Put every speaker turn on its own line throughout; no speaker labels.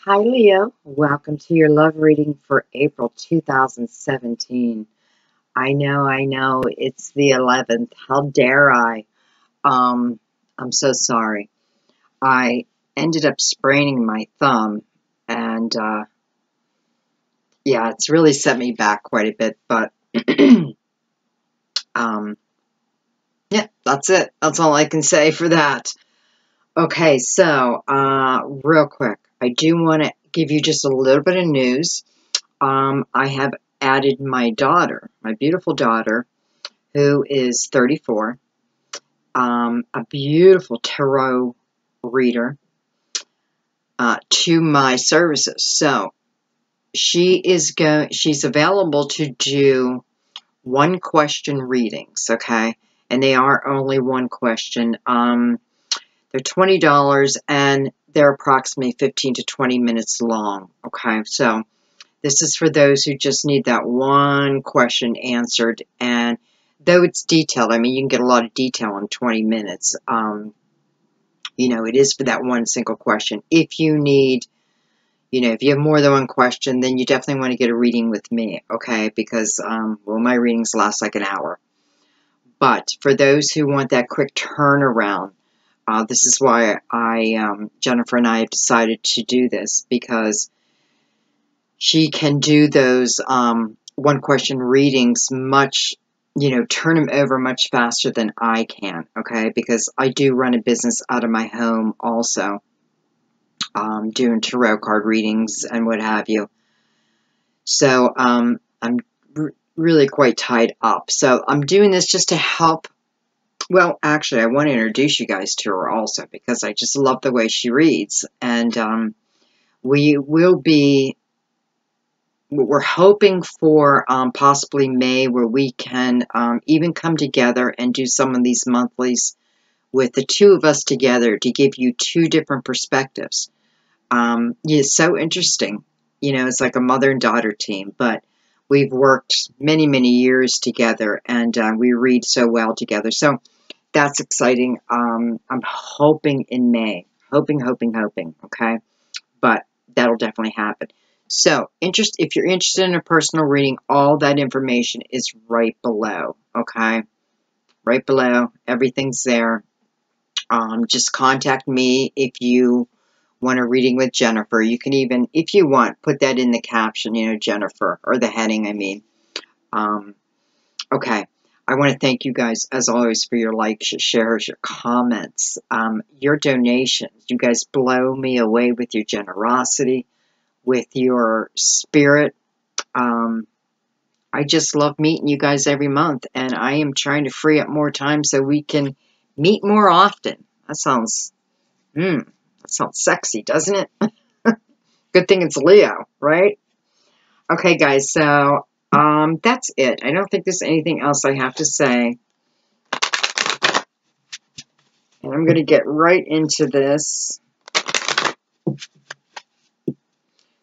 Hi, Leo. Welcome to your love reading for April 2017. I know, it's the 11th. How dare I? I'm so sorry. I ended up spraining my thumb, and yeah, it's really set me back quite a bit, but um, yeah, that's it. That's all I can say for that. Okay, so real quick, I do want to give you just a little bit of news. I have added my daughter, my beautiful daughter, who is 34, a beautiful tarot reader, to my services. So she's available to do one question readings, okay? And they are only one question. They're $20 and they're approximately 15 to 20 minutes long, okay? So this is for those who just need that one question answered. And though it's detailed, I mean, you can get a lot of detail in 20 minutes. It is for that one single question. If you need, if you have more than one question, then you definitely want to get a reading with me, okay? Because, my readings last like an hour. But for those who want that quick turnaround, this is why Jennifer and I have decided to do this, because she can do those one question readings much, turn them over much faster than I can, okay? Because I do run a business out of my home also, doing tarot card readings and what have you. So I'm really quite tied up. So I'm doing this just to help. Well, actually, I want to introduce you guys to her also, because I just love the way she reads. And we're hoping for possibly May, where we can even come together and do some of these monthlies with the two of us together to give you two different perspectives. It's so interesting. It's like a mother and daughter team, but we've worked many, many years together, and we read so well together. So that's exciting. I'm hoping in May. Hoping, okay? But that'll definitely happen. So, if you're interested in a personal reading, all that information is right below, okay? Right below. Everything's there. Just contact me if you want a reading with Jennifer. You can even, if you want, put that in the caption, Jennifer, or the heading, I mean. Okay. I want to thank you guys, as always, for your likes, your shares, your comments, your donations. You guys blow me away with your generosity, with your spirit. I just love meeting you guys every month, and I am trying to free up more time so we can meet more often. That sounds sexy, doesn't it? Good thing it's Leo, right? Okay, guys, so that's it. I don't think there's anything else I have to say. And I'm going to get right into this.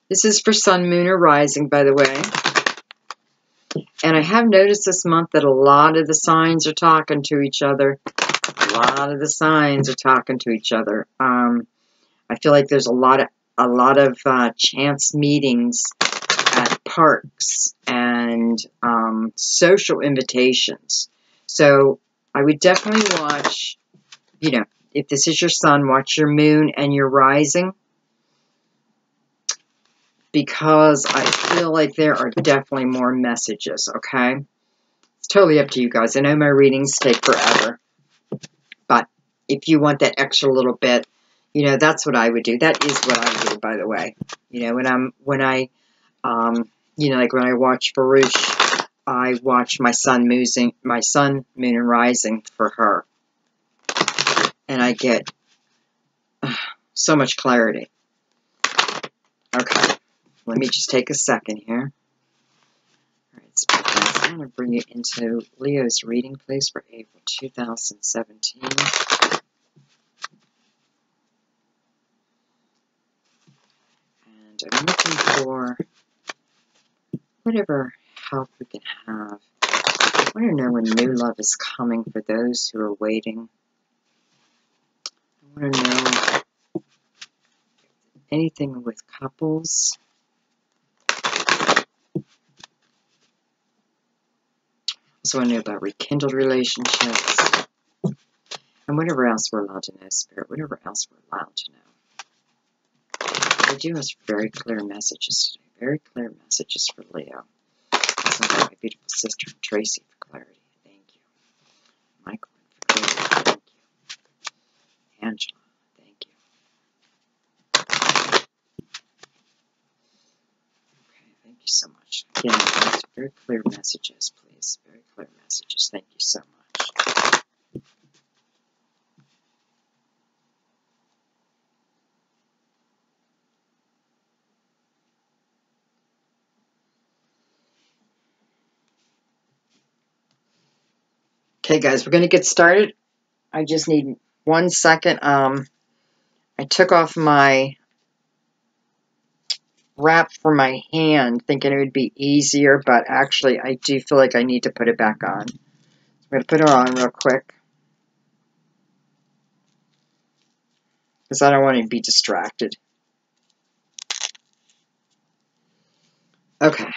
This is for Sun, Moon, or Rising, by the way. And I have noticed this month that a lot of the signs are talking to each other. A lot of the signs are talking to each other. I feel like there's a lot of chance meetings at parks and social invitations. So I would definitely watch, if this is your sun, watch your moon and your rising, because I feel like there are definitely more messages, okay? It's totally up to you guys. I know my readings take forever, but if you want that extra little bit, that's what I would do. That is what I do, by the way. Like when I watch Farouche, I watch my sun, moon, and rising for her, and I get so much clarity. Okay, let me just take a second here. All right, I'm going to bring you into Leo's reading, please, for April 2017. And I'm looking for whatever help we can have. I want to know when new love is coming for those who are waiting. I want to know Anything with couples. Also want to know about rekindled relationships. And whatever else we're allowed to know, Spirit. Whatever else we're allowed to know. I do have very clear messages today. Very clear messages for Leo. Thank you, my beautiful sister Tracy, for clarity. Thank you. Michael, for clarity. Thank you. Angela, thank you. Okay, thank you so much. Again, very clear messages, please. Very clear messages. Thank you so much. Okay, guys, we're going to get started. I just need 1 second. I took off my wrap for my hand, thinking it would be easier, but actually I do feel like I need to put it back on. I'm going to put it on real quick, because I don't want to be distracted. Okay.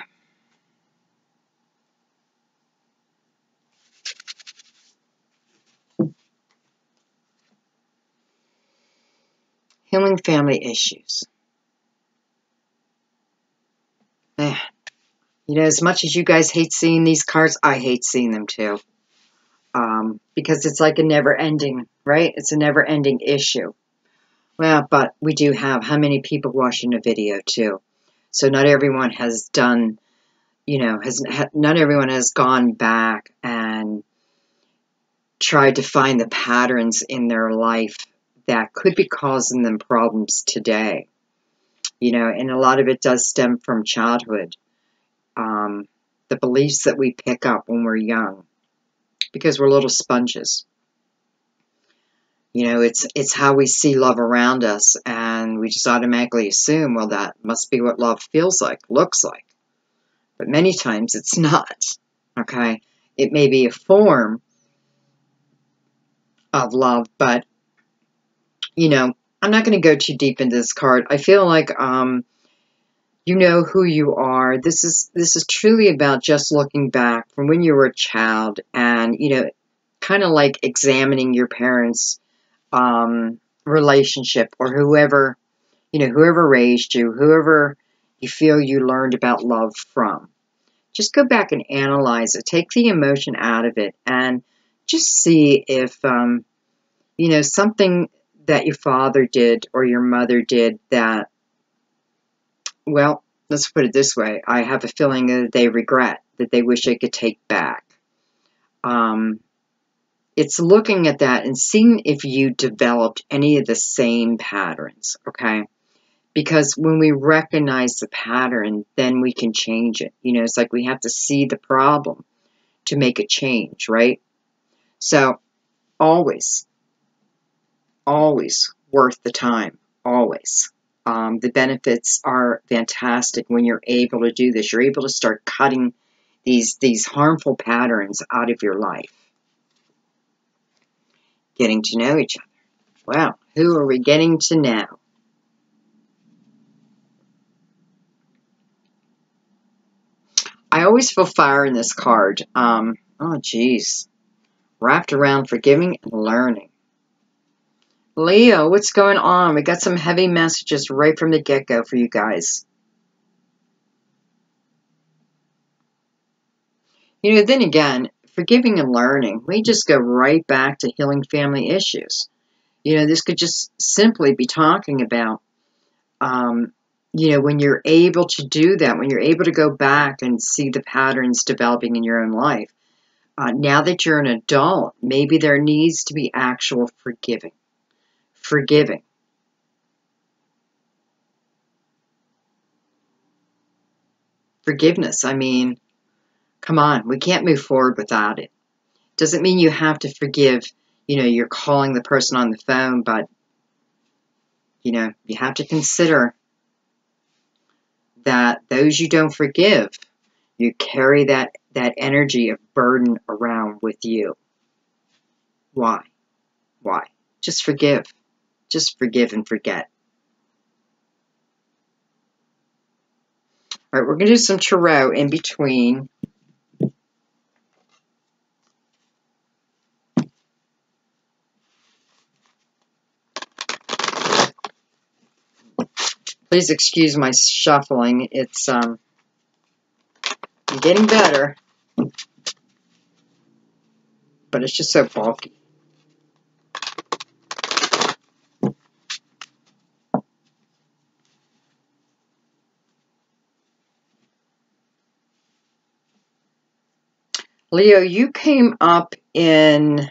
Healing family issues. Man, you know, as much as you guys hate seeing these cards, I hate seeing them too. Because it's like a never-ending, right? It's a never-ending issue. Well, but we do have how many people watching the video too. So not everyone has done, you know, not everyone has gone back and tried to find the patterns in their life that could be causing them problems today. You know, and a lot of it does stem from childhood. The beliefs that we pick up when we're young, because we're little sponges. You know, it's how we see love around us, and we just automatically assume, well, that must be what love feels like, looks like. But many times it's not, okay? It may be a form of love, but, you know, I'm not going to go too deep into this card. I feel like you know who you are. This is truly about just looking back from when you were a child, and, you know, kind of like examining your parents' relationship, or whoever, you know, whoever raised you, whoever you feel you learned about love from. Just go back and analyze it. Take the emotion out of it, and just see if, you know, something that your father did or your mother did that, well, let's put it this way. I have a feeling that they regret, that they wish they could take back. It's looking at that and seeing if you developed any of the same patterns, okay? Because when we recognize the pattern, then we can change it. You know, it's like we have to see the problem to make a change, right? So, always, always worth the time, always. The benefits are fantastic when you're able to do this. You're able to start cutting these harmful patterns out of your life. Getting to know each other. Well, who are we getting to know? I always feel fire in this card. Oh, geez. Wrapped around forgiving and learning. Leo, what's going on? We got some heavy messages right from the get-go for you guys. You know, then again, forgiving and learning, we just go right back to healing family issues. You know, this could just simply be talking about, you know, when you're able to do that, when you're able to go back and see the patterns developing in your own life. Now that you're an adult, maybe there needs to be actual forgiving. Forgiving. Forgiveness. I mean, come on, we can't move forward without it. Doesn't mean you have to forgive, you know, you're calling the person on the phone, but, you know, you have to consider that those you don't forgive, you carry that energy of burden around with you. Why? Why? Just forgive. Just forgive and forget. All right, we're going to do some tarot in between. Please excuse my shuffling. It's getting better, but it's just so bulky. Leo, you came up in,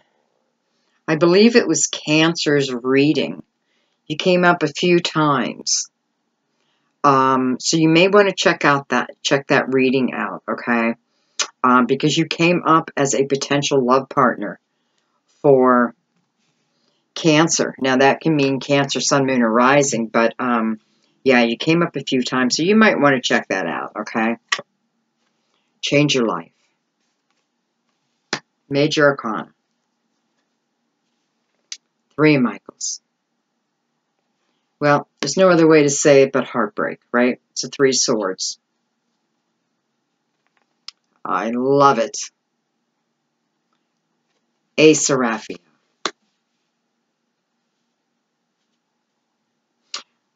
I believe it was Cancer's reading. You came up a few times. So you may want to check that reading out, okay? Because you came up as a potential love partner for Cancer. Now that can mean Cancer, Sun, Moon, or Rising, but yeah, you came up a few times, so you might want to check that out, okay? Change your life. Major Arcana. 3 of Michaels. Well, there's no other way to say it but heartbreak, right? It's a 3 swords. I love it. Ace of Raphia.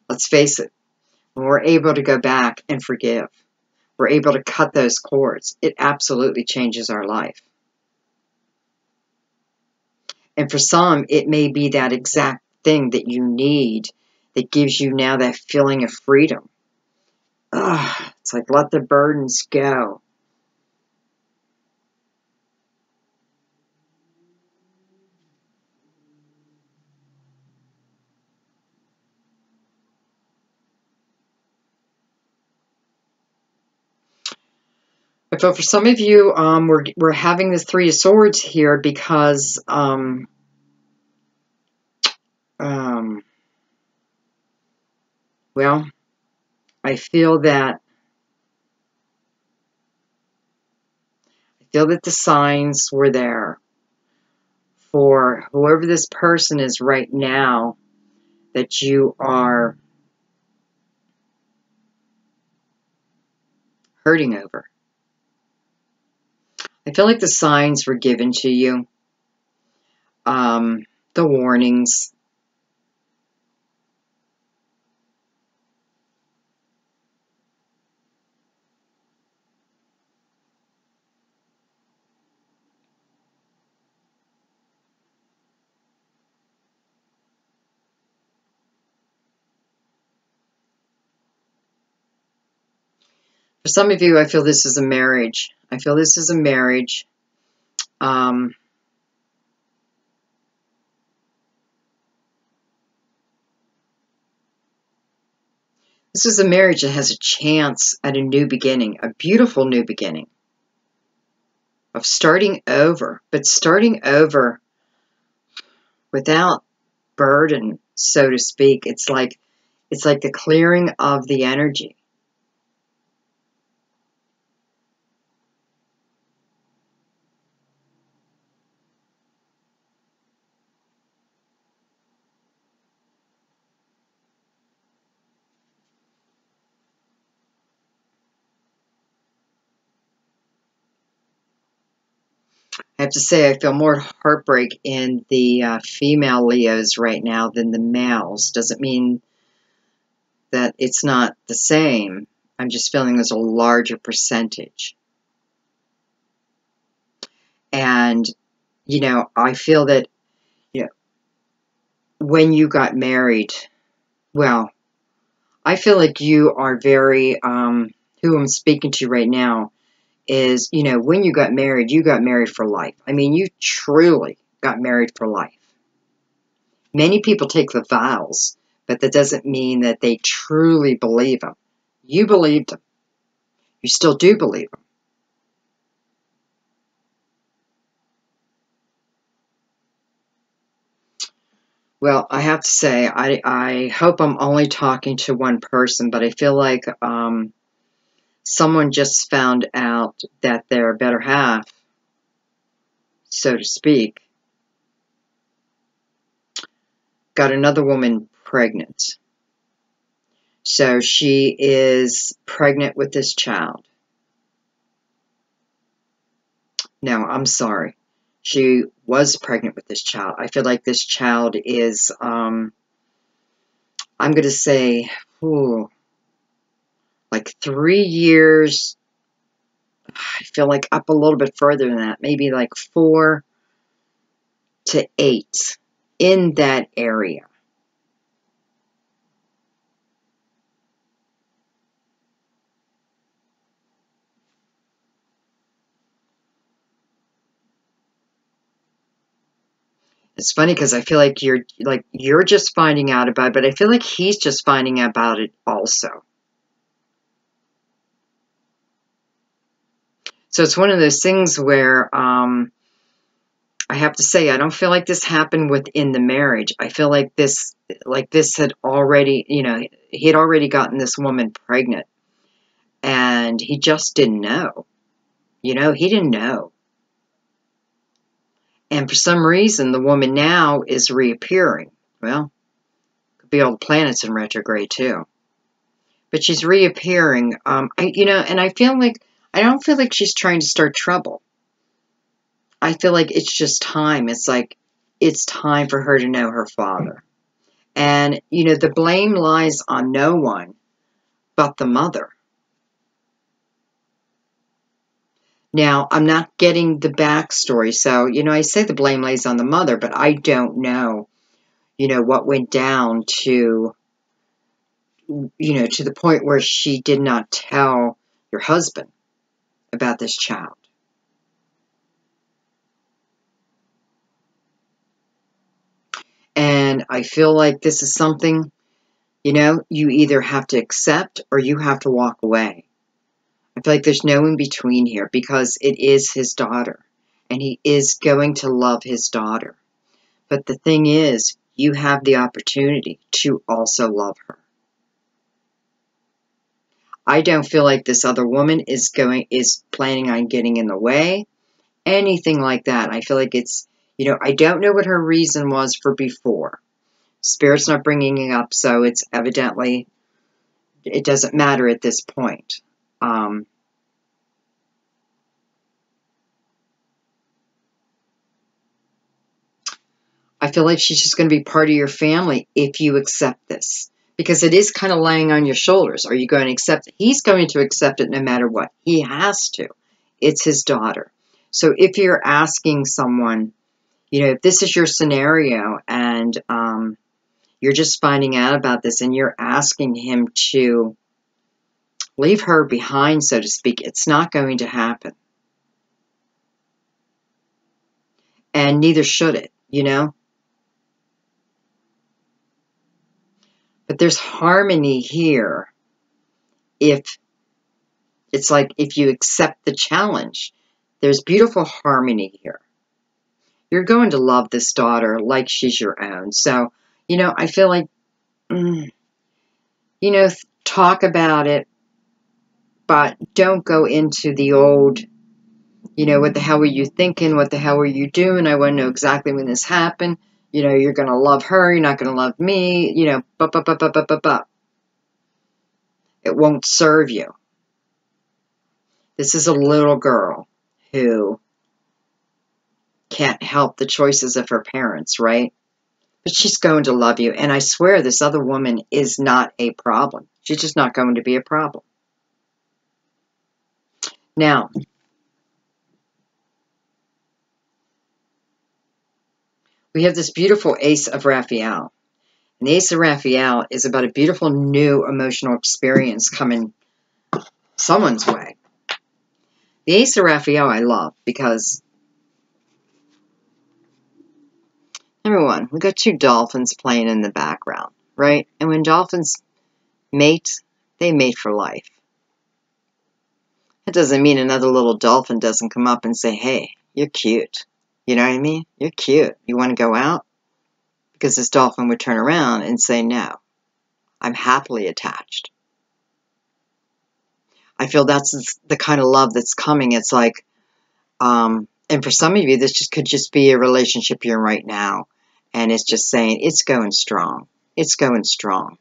Let's face it, when we're able to go back and forgive, we're able to cut those cords, it absolutely changes our life. And for some, it may be that exact thing that you need that gives you now that feeling of freedom. It's like, let the burdens go. But for some of you, we're having this 3 of Swords here because well, I feel that the signs were there for whoever this person is right now that you are hurting over. I feel like the signs were given to you, the warnings. For some of you, I feel this is a marriage. I feel this is a marriage. This is a marriage that has a chance at a new beginning, a beautiful new beginning of starting over, but starting over without burden, so to speak. It's like the clearing of the energy. I have to say, I feel more heartbreak in the female Leos right now than the males. Doesn't mean that it's not the same. I'm just feeling there's a larger percentage. And, you know, I feel that, you know, when you got married, well, I feel like you are very, who I'm speaking to right now is, you know, when you got married for life. I mean, you truly got married for life. Many people take the vows, but that doesn't mean that they truly believe them. You believed them. You still do believe them. Well, I have to say, I hope I'm only talking to one person, but I feel like someone just found out that their better half, so to speak, got another woman pregnant. So she is pregnant with this child. No, I'm sorry. She was pregnant with this child. I feel like this child is, I'm going to say, ooh, like 3 years. I feel like up a little bit further than that, maybe like 4 to 8 in that area. It's funny because I feel like you're just finding out about it, but I feel like he's just finding out about it also. So it's one of those things where I have to say I don't feel like this happened within the marriage. I feel like this had already, he had already gotten this woman pregnant, and he just didn't know. He didn't know. And for some reason, the woman now is reappearing. Well, could be all the planets in retrograde too. But she's reappearing. And I feel like I don't feel like she's trying to start trouble. I feel like it's just time. It's like it's time for her to know her father. And the blame lies on no one but the mother. Now, I'm not getting the backstory, so I say the blame lies on the mother, but I don't know, what went down to to the point where she did not tell your husband about this child. And I feel like this is something, you either have to accept or you have to walk away. I feel like there's no in between here because it is his daughter and he is going to love his daughter. But the thing is, you have the opportunity to also love her. I don't feel like this other woman is planning on getting in the way, anything like that. I feel like it's, I don't know what her reason was for before. Spirit's not bringing it up, so it's evidently, it doesn't matter at this point. I feel like she's just going to be part of your family if you accept this. Because it is kind of laying on your shoulders. Are you going to accept it? He's going to accept it no matter what. He has to. It's his daughter. So if you're asking someone, if this is your scenario and you're just finding out about this and you're asking him to leave her behind, so to speak, it's not going to happen. And neither should it, But there's harmony here if it's like if you accept the challenge. There's beautiful harmony here. You're going to love this daughter like she's your own. So, I feel like, talk about it, but don't go into the old, what the hell were you thinking? What the hell were you doing? I want to know exactly when this happened. You're going to love her. You're not going to love me. It won't serve you. This is a little girl who can't help the choices of her parents, right? But she's going to love you. And I swear this other woman is not a problem. She's just not going to be a problem. Now, we have this beautiful Ace of Raphael. And the Ace of Raphael is about a beautiful new emotional experience coming someone's way. The Ace of Raphael I love because, number one, we got 2 dolphins playing in the background, right? And when dolphins mate, they mate for life. That doesn't mean another little dolphin doesn't come up and say, hey, you're cute. You know what I mean? You're cute. You want to go out? Because this dolphin would turn around and say, no, I'm happily attached. I feel that's the kind of love that's coming. It's like, and for some of you, this could just be a relationship you're in right now. And it's just saying, it's going strong. It's going strong.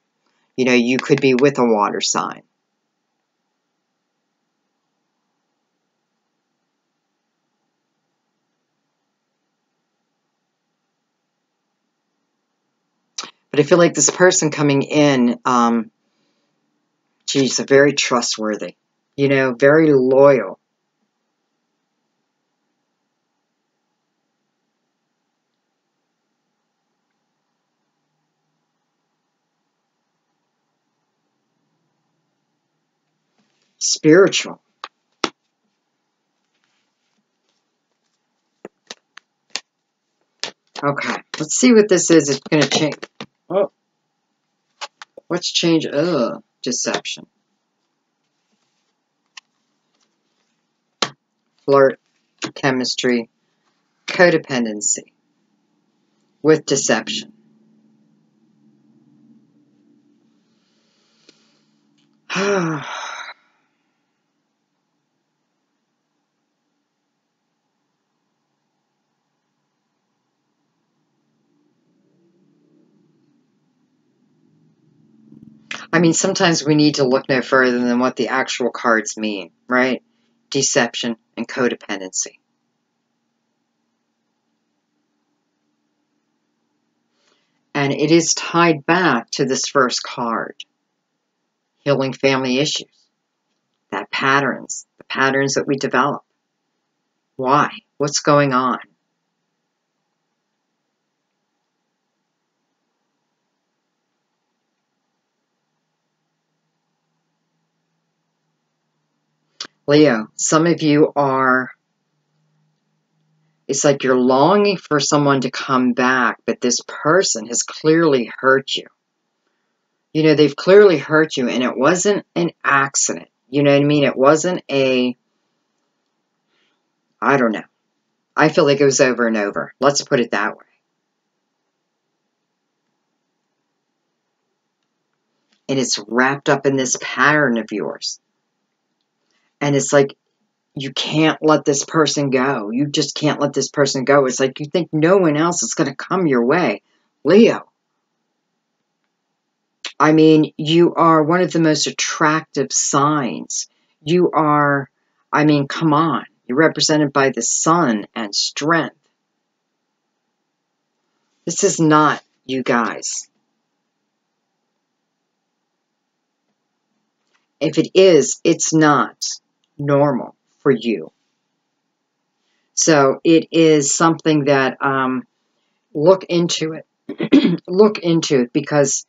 You know, you could be with a water sign. But I feel like this person coming in, geez, they're very trustworthy, you know, very loyal. Spiritual. Okay, let's see what this is. It's going to change. Oh, what's change? Ugh, deception. Flirt, chemistry, codependency with deception. I mean, sometimes we need to look no further than what the actual cards mean, right? Deception and codependency. And it is tied back to this first card, healing family issues, the patterns that we develop. Why? What's going on? Leo, some of you are, it's like you're longing for someone to come back, but this person has clearly hurt you. You know, they've clearly hurt you, and it wasn't an accident. You know what I mean? It wasn't a, I don't know. I feel like it was over and over. Let's put it that way. And it's wrapped up in this pattern of yours. And it's like, you can't let this person go. You just can't let this person go. It's like you think no one else is going to come your way. Leo, I mean, you are one of the most attractive signs. You are, I mean, come on. You're represented by the sun and strength. This is not you guys. If it is, it's not normal for you. So it is something that, look into it. Look into it, because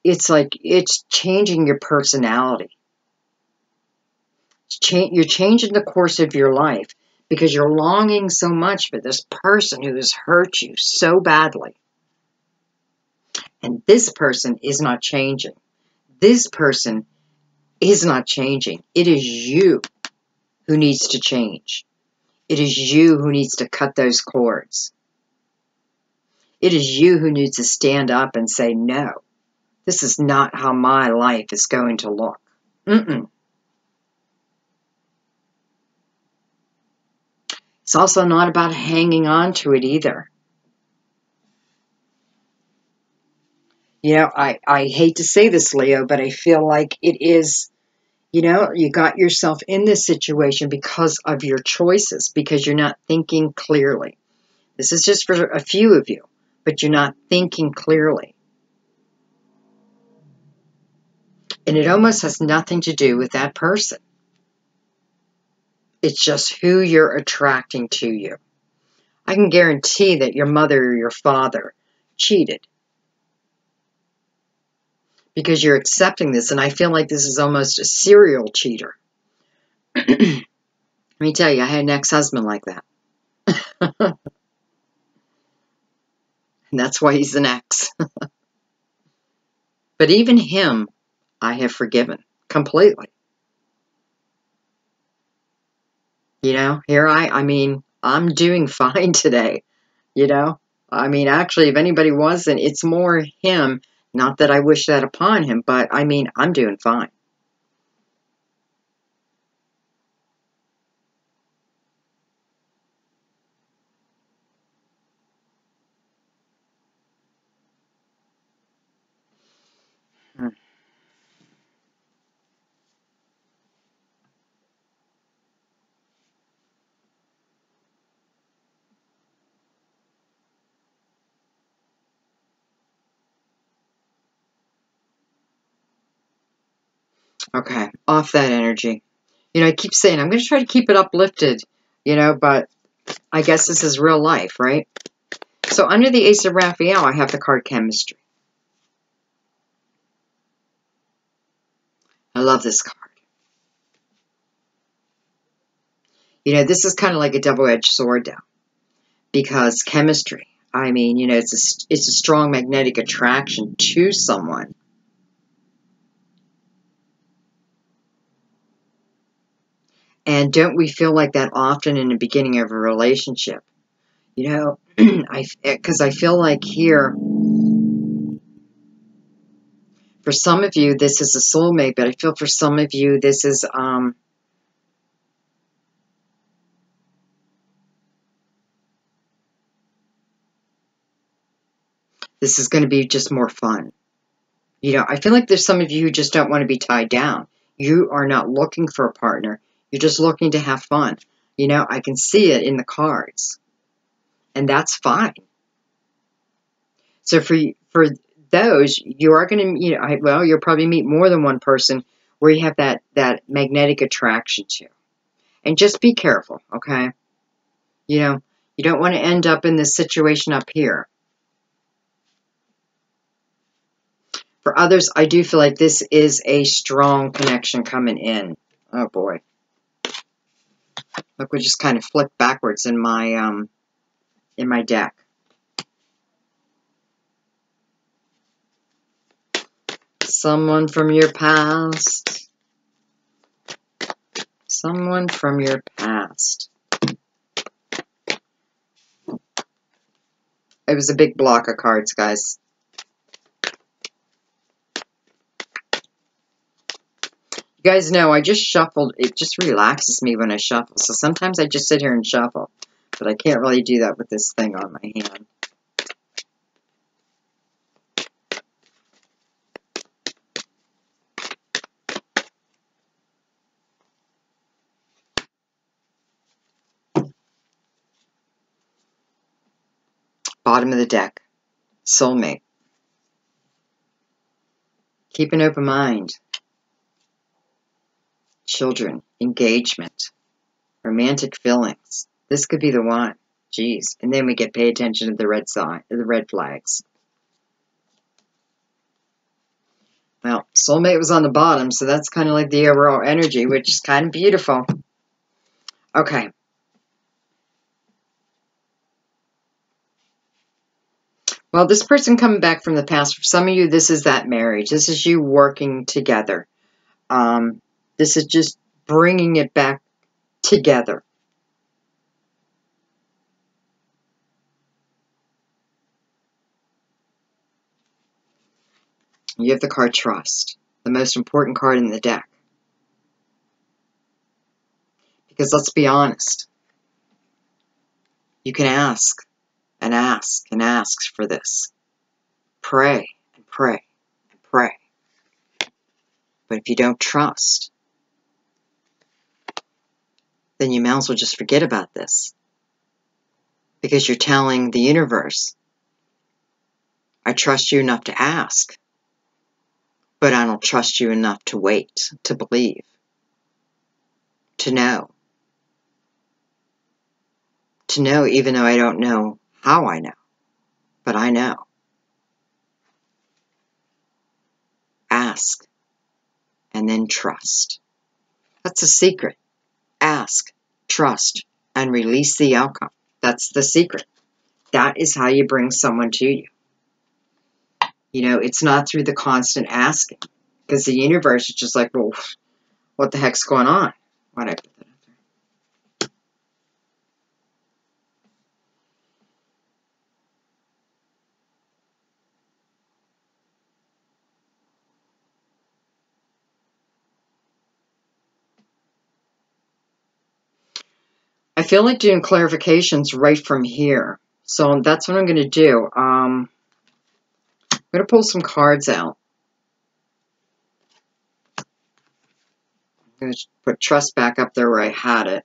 it's like it's changing your personality. You're changing the course of your life because you're longing so much for this person who has hurt you so badly. And this person is not changing. This person is not changing. It is you who needs to change. It is you who needs to cut those cords. It is you who needs to stand up and say, no, this is not how my life is going to look. It's also not about hanging on to it either. You know, I hate to say this, Leo, but I feel like it is, you know, you got yourself in this situation because of your choices, because you're not thinking clearly. This is just for a few of you, but you're not thinking clearly. And it almost has nothing to do with that person. It's just who you're attracting to you. I can guarantee that your mother or your father cheated, because you're accepting this, and I feel like this is almost a serial cheater. Let me tell you, I had an ex-husband like that. And that's why he's an ex. But even him, I have forgiven completely. You know, here I mean, I'm doing fine today, you know. I mean, actually, if anybody wasn't, it's more him. Not that I wish that upon him, but I mean, I'm doing fine. Okay, off that energy. You know, I keep saying I'm going to try to keep it uplifted, you know, but I guess this is real life, right? So under the Ace of Raphael, I have the card Chemistry. I love this card. You know, this is kind of like a double-edged sword, though, because chemistry, I mean, you know, it's a strong magnetic attraction to someone. And don't we feel like that often in the beginning of a relationship? You know, because I feel like here, for some of you, this is a soulmate, but I feel for some of you, this is, going to be just more fun. You know, I feel like there's some of you who just don't want to be tied down. You are not looking for a partner. You're just looking to have fun. You know, I can see it in the cards. And that's fine. So for those, you are going to, you know, well, you'll probably meet more than one person where you have that magnetic attraction to. And just be careful, okay? You know, you don't want to end up in this situation up here. For others, I do feel like this is a strong connection coming in. Oh, boy. Look, we just kind of flipped backwards in my deck. Someone from your past. Someone from your past. It was a big block of cards, guys. You guys know I just shuffled. It just relaxes me when I shuffle. So sometimes I just sit here and shuffle. But I can't really do that with this thing on my hand. Bottom of the deck. Soulmate. Keep an open mind. Children. Engagement. Romantic feelings. This could be the one. Jeez. And then we get pay attention to the red sign, the red flags. Well, soulmate was on the bottom, so that's kind of like the overall energy, which is kind of beautiful. Okay. Well, this person coming back from the past, for some of you, this is that marriage. This is you working together. This is just bringing it back together. You have the card Trust, the most important card in the deck. Because let's be honest, you can ask and ask and ask for this. Pray and pray and pray. But if you don't trust, then you may as well just forget about this. Because you're telling the universe, I trust you enough to ask, but I don't trust you enough to wait, to believe, to know. To know even though I don't know how I know, but I know. Ask and then trust. That's the secret. Ask, trust, and release the outcome. That's the secret. That is how you bring someone to you. You know, it's not through the constant asking. Because the universe is just like, well, what the heck's going on? Why'd I put that up there? I feel like doing clarifications right from here. So that's what I'm going to do. I'm going to pull some cards out. I'm going to put Trust back up there where I had it.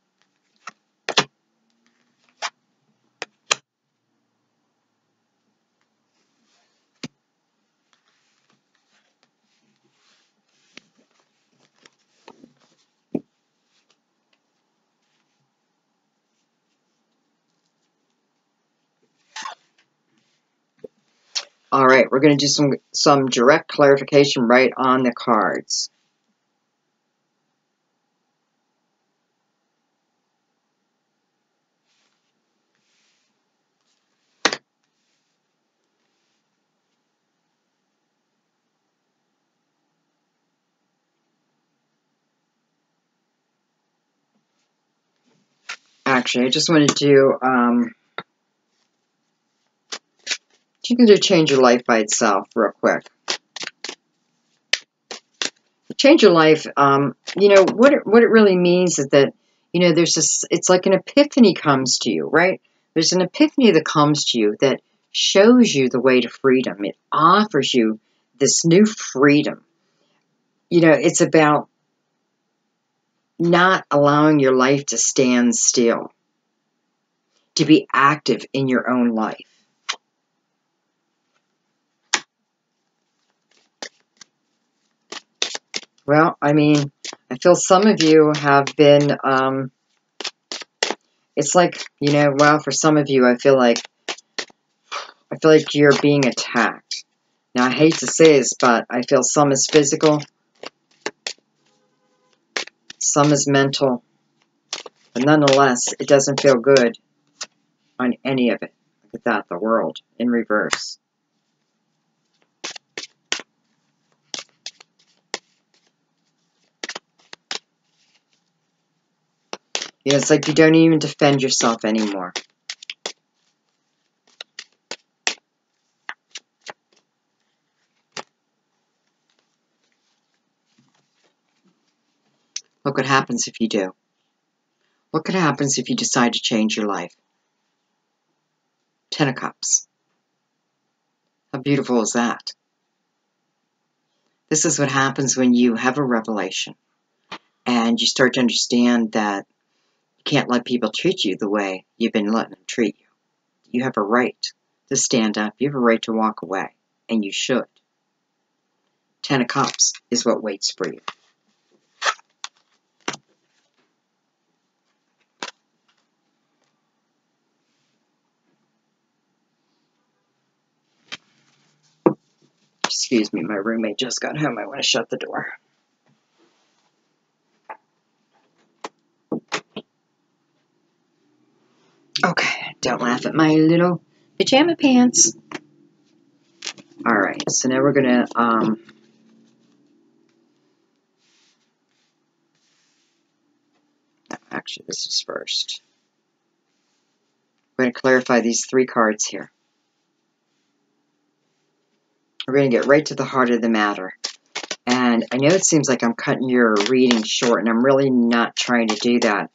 All right, we're going to do some direct clarification right on the cards. Actually, I just want to do, you can do Change Your Life by itself real quick. Change your life, you know, what it really means is that, you know, there's this, it's like an epiphany comes to you, right? There's an epiphany that comes to you that shows you the way to freedom. It offers you this new freedom. You know, it's about not allowing your life to stand still, to be active in your own life. Well, I mean, I feel some of you have been, it's like, you know, well, for some of you, I feel like you're being attacked. Now, I hate to say this, but I feel some is physical, some is mental, but nonetheless, it doesn't feel good on any of it. Look at that, the world in reverse. You know, it's like you don't even defend yourself anymore. Look what happens if you do. Look what happens if you decide to change your life. 10 of Cups. How beautiful is that? This is what happens when you have a revelation and you start to understand that you can't let people treat you the way you've been letting them treat you. You have a right to stand up. You have a right to walk away, and you should. 10 of Cups is what waits for you. Excuse me, my roommate just got home. I want to shut the door. Okay, don't laugh at my little pajama pants. All right, so now we're going to, actually, this is first. We're going to clarify these 3 cards here. We're going to get right to the heart of the matter. And I know it seems like I'm cutting your reading short, and I'm really not trying to do that.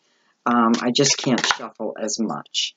I just can't shuffle as much.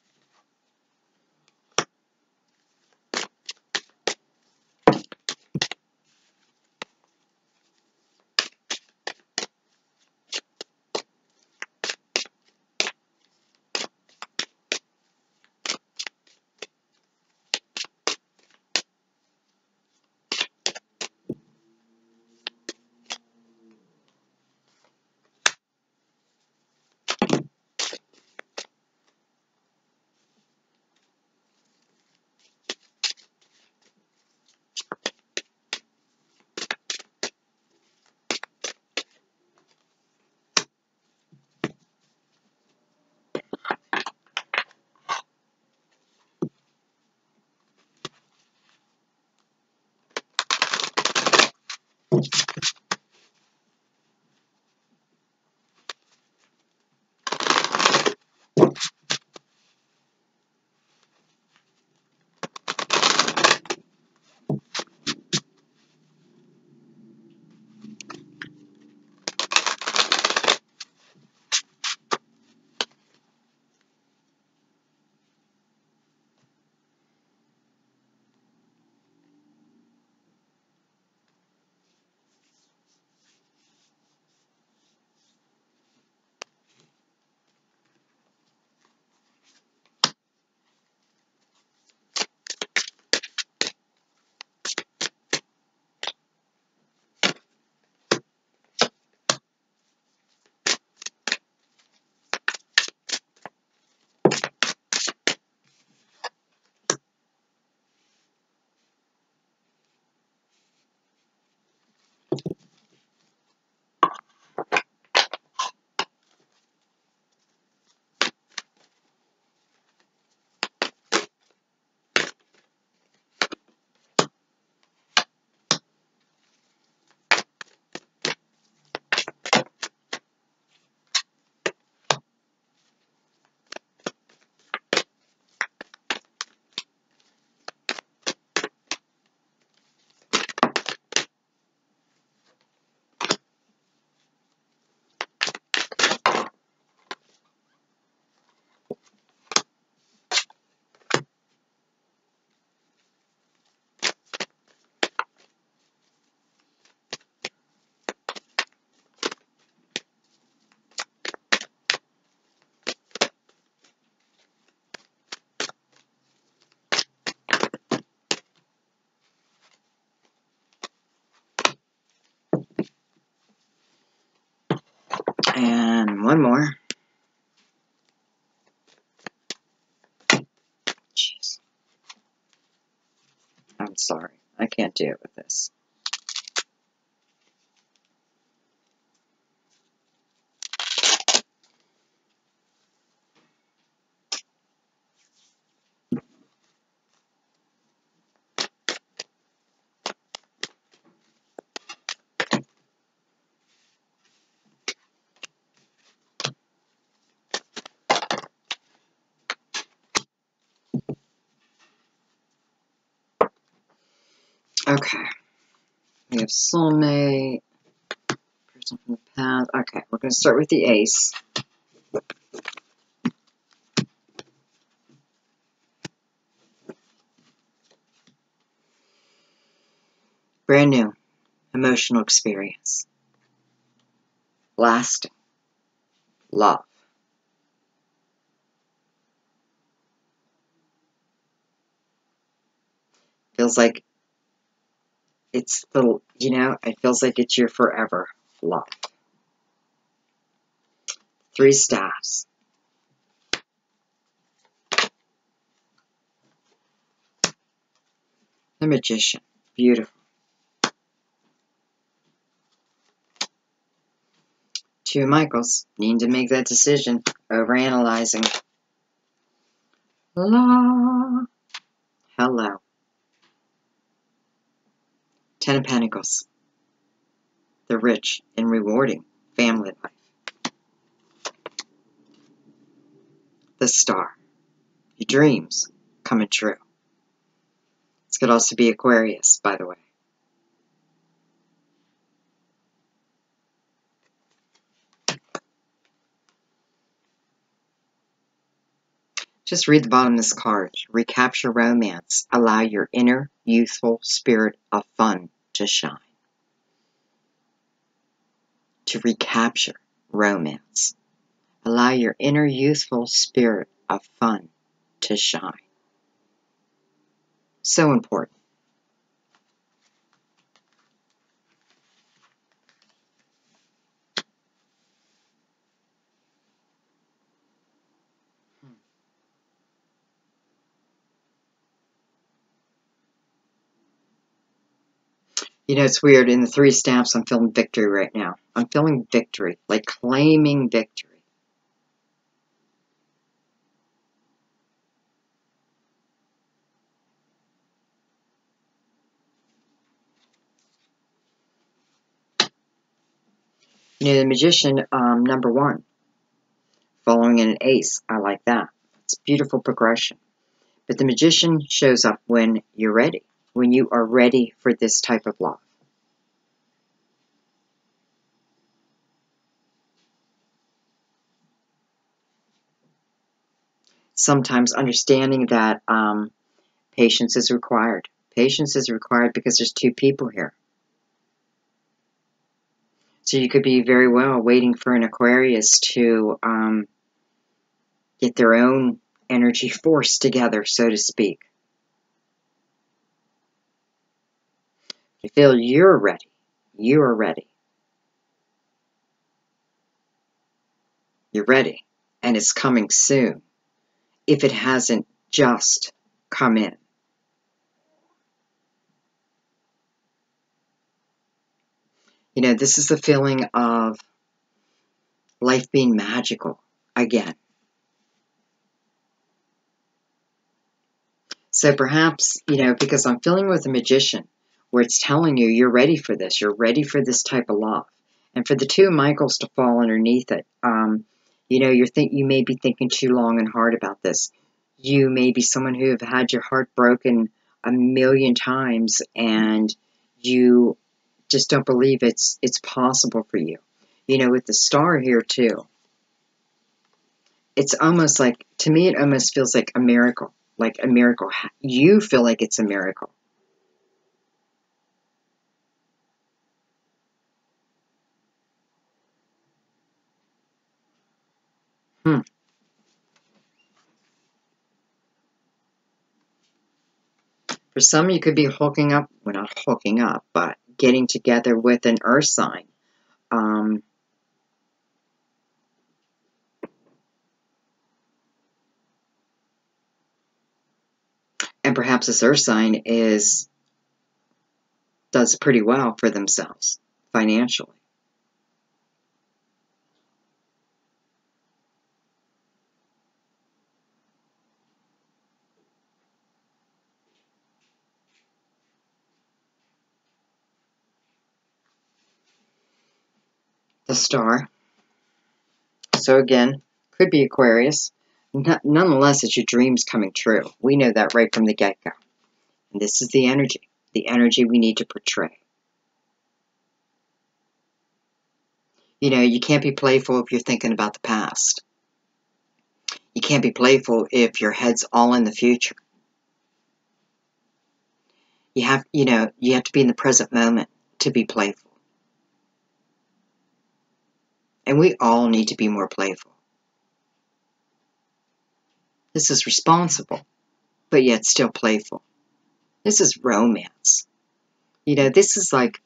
And one more. Jeez. I'm sorry. I can't do it with this. Okay. We have soulmate, person from the past. Okay, we're going to start with the ace. Brand new emotional experience. Lasting love. Feels like it's the, it feels like it's your forever love. 3 staffs. The Magician. Beautiful. 2 Michaels. Need to make that decision. Overanalyzing. La. Hello. 10 of Pentacles. The rich and rewarding family life. The Star. Your dreams coming true. This could also be Aquarius, by the way. Just read the bottom of this card. Recapture romance. Allow your inner youthful spirit of fun to shine. To recapture romance. Allow your inner youthful spirit of fun to shine. So important. It's weird. In the 3 staffs, I'm feeling victory right now. I'm feeling victory, like claiming victory. The Magician, number 1, following in an ace. I like that. It's beautiful progression. But the Magician shows up when you're ready, when you are ready for this type of love. Sometimes understanding that patience is required. Patience is required because there's 2 people here. So you could be very well waiting for an Aquarius to get their own energy force together, so to speak. You feel you're ready. You are ready. You're ready. And it's coming soon. If it hasn't just come in. This is the feeling of life being magical again. So perhaps, because I'm feeling with a Magician, where it's telling you you're ready for this. You're ready for this type of love. And for the 2 Michaels to fall underneath it, you may be thinking too long and hard about this. You may be someone who have had your heart broken a million times, and you just don't believe it's possible for you. With the Star here too, it's almost like, to me, it almost feels like a miracle. Like a miracle. You feel like it's a miracle. For some, you could be hooking up, well, not hooking up, but getting together with an earth sign. perhaps this earth sign does pretty well for themselves financially. The Star. So again, could be Aquarius. Nonetheless, it's your dreams coming true. We know that right from the get-go. And this is the energy we need to portray. You know, you can't be playful if you're thinking about the past. You can't be playful if your head's all in the future. You have to be in the present moment to be playful. And we all need to be more playful. This is responsible, but yet still playful. This is romance. You know, this is like,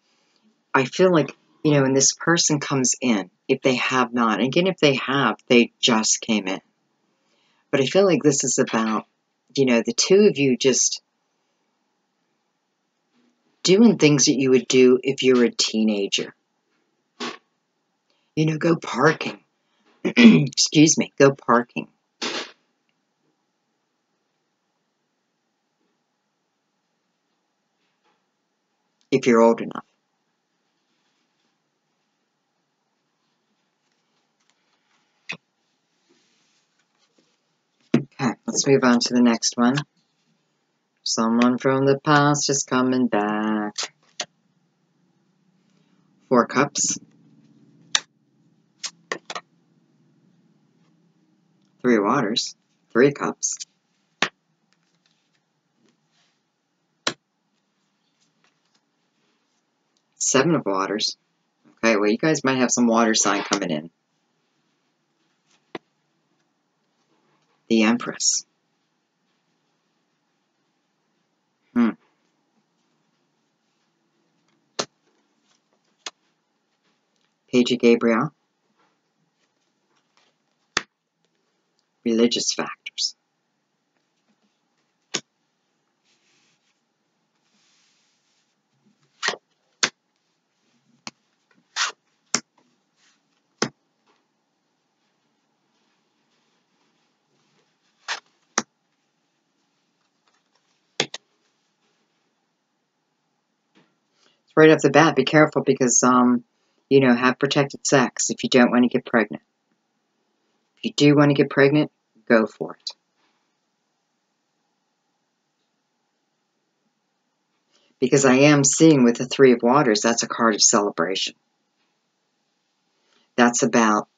I feel like, you know, when this person comes in, if they have not, and again, if they have, they just came in. But I feel like this is about, you know, the two of you just doing things that you would do if you were a teenager. You know, go parking. Excuse me, go parking. If you're old enough. Okay, let's move on to the next one. Someone from the past is coming back. 4 cups. 3 waters. 3 cups. 7 of waters. Okay, well, you guys might have some water sign coming in. The Empress. Page of Gabriel. Religious factors. Right off the bat, be careful because, you know, have protected sex if you don't want to get pregnant. If you do want to get pregnant, go for it. Because I am seeing with the 3 of waters, that's a card of celebration. That's about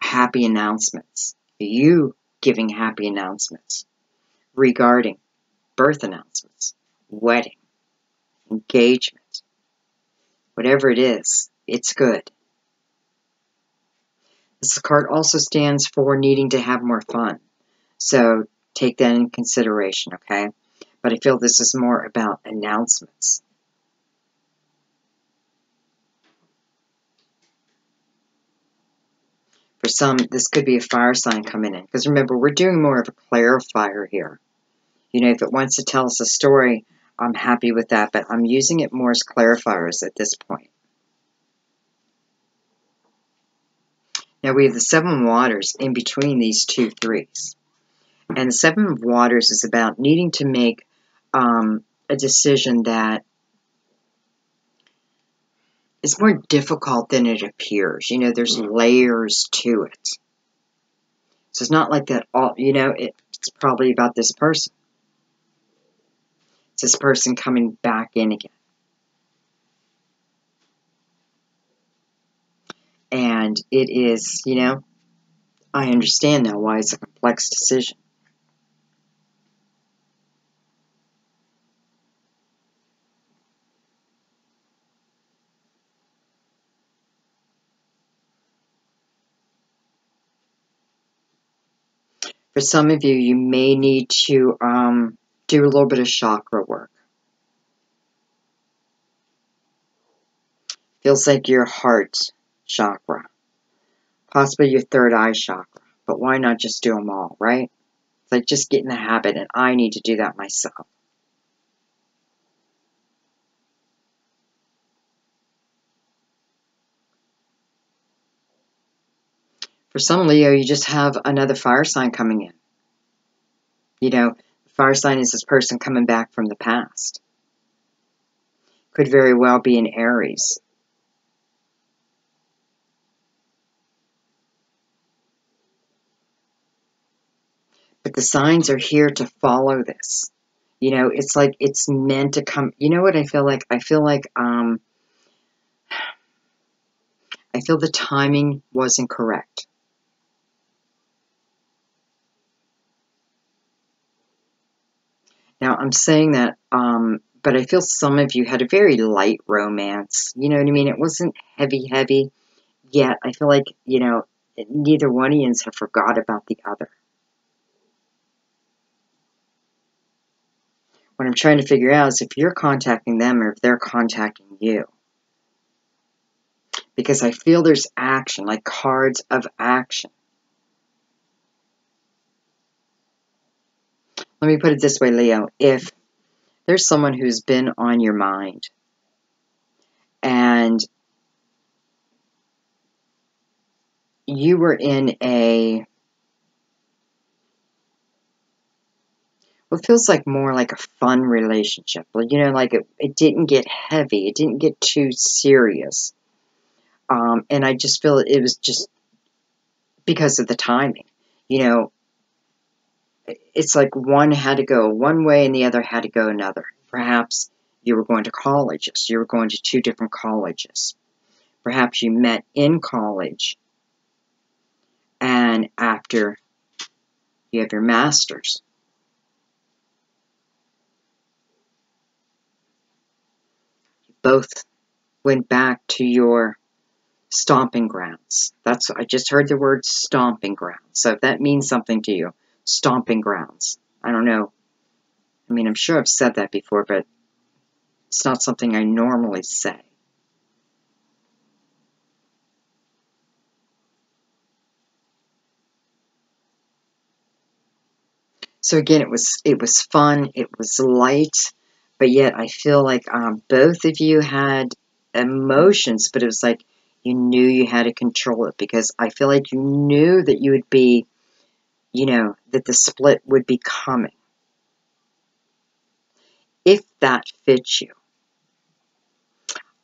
happy announcements. You giving happy announcements regarding birth announcements, wedding, engagement, whatever it is, it's good. This card also stands for needing to have more fun. So take that in consideration, okay? But I feel this is more about announcements. For some, this could be a fire sign coming in. Because remember, we're doing more of a clarifier here. You know, if it wants to tell us a story, I'm happy with that. But I'm using it more as clarifiers at this point. Now we have the 7 of waters in between these 2 threes. And the 7 of waters is about needing to make a decision that is more difficult than it appears. You know, there's layers to it. So it's not like that all, you know, it's probably about this person. It's this person coming back in again. And it is, you know, I understand now why it's a complex decision. For some of you, you may need to do a little bit of chakra work. Feels like your heart chakra. Possibly your 3rd eye chakra. But why not just do them all, right? It's like just get in the habit, and I need to do that myself. For some Leo, you just have another fire sign coming in. You know, the fire sign is this person coming back from the past. Could very well be an Aries. But the signs are here to follow this. You know, it's like it's meant to come. You know what I feel like? I feel the timing wasn't correct. Now, I'm saying that, but I feel some of you had a very light romance. You know what I mean? It wasn't heavy, yet I feel like, you know, neither one of you have forgot about the other. What I'm trying to figure out is if you're contacting them or if they're contacting you. Because I feel there's action, like cards of action. Let me put it this way, Leo. If there's someone who's been on your mind and you were in what feels like more like a fun relationship. You know, like it didn't get heavy. It didn't get too serious. And I just feel it was just because of the timing. You know, it's like one had to go one way and the other had to go another. Perhaps you were going to colleges. You were going to 2 different colleges. Perhaps you met in college and after you have your master's. You both went back to your stomping grounds. I just heard the word stomping grounds. So if that means something to you, stomping grounds. I don't know. I mean, I'm sure I've said that before, but it's not something I normally say. So again, it was fun, it was light, but yet I feel like both of you had emotions, but it was like you knew you had to control it because I feel like you knew that you would be, you know, that the split would be coming. If that fits you,